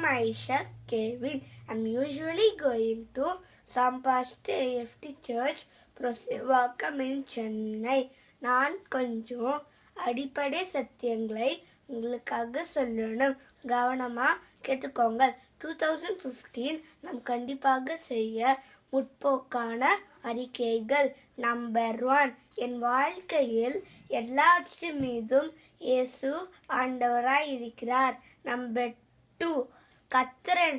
I'm Aisha Kevin. I'm usually going to Sampast AFT Church, Prosevakam in Chennai. நான் கொஞ்சம் அடிப்படை சத்தியங்களை உங்களுக்காக சொல்லணும். கவனமாக கேட்டுக்கோங்க. 2015 நாம் கண்டிப்பாக செய்ய முற்போக்கான அறிக்கைகள். நம்பர் 1, என் வாழ்க்கையில் எல்லாவற்றின் மீதும் இயேசு ஆண்டவராய் இருக்கிறார். நம்பர் 2, கர்த்தர்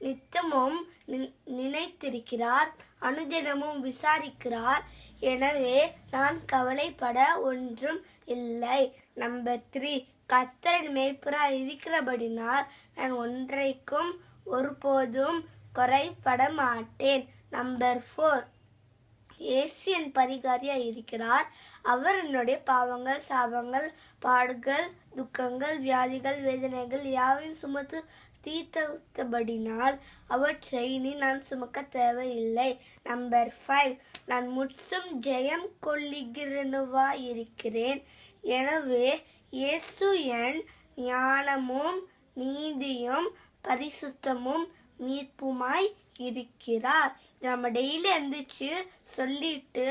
நித்தமும் நினைத்திருக்கிறார், அனுதினமும் விசாரிக்கிறார், எனவே நான் கவலைப்பட ஒன்றும் இல்லை. நம்பர் 3, கர்த்தர் மேய்ப்பராய் இருக்கிறபடினால் நான் ஒன்றைக்கும் ஒருபோதும் குறைபட மாட்டேன். நம்பர் 4, இயேசு என் பரிகாரியாக இருக்கிறார். அவர் என்னுடைய பாவங்கள், சாபங்கள், பாடுகள், துக்கங்கள், வியாதிகள், வேதனைகள் யாவையும் சுமத்து தீர்த்தபடினால் அவற்றை இனி நான் சுமக்க தேவையில்லை. நம்பர் 5, நான் முற்றும் ஜெயம் கொள்ளுகிறவனாய் இருக்கிறேன். எனவே இயேசு என் ஞானமும் நீதியும் பரிசுத்தமும் மீட்புமாய் இருக்கிறார். நம்ம டெய்லி எந்திரிச்சு சொல்லிட்டு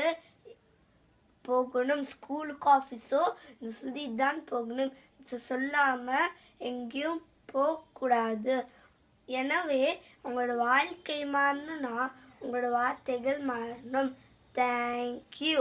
போகணும். ஸ்கூலுக்கு ஆஃபீஸோ இது சொல்லிட்டு தான் போகணும். இது சொல்லாமல் எங்கேயும் போகக்கூடாது. எனவே உங்களோட வாழ்க்கை மாறணும்னா உங்களோட வார்த்தைகள் மாறணும். தேங்க்யூ.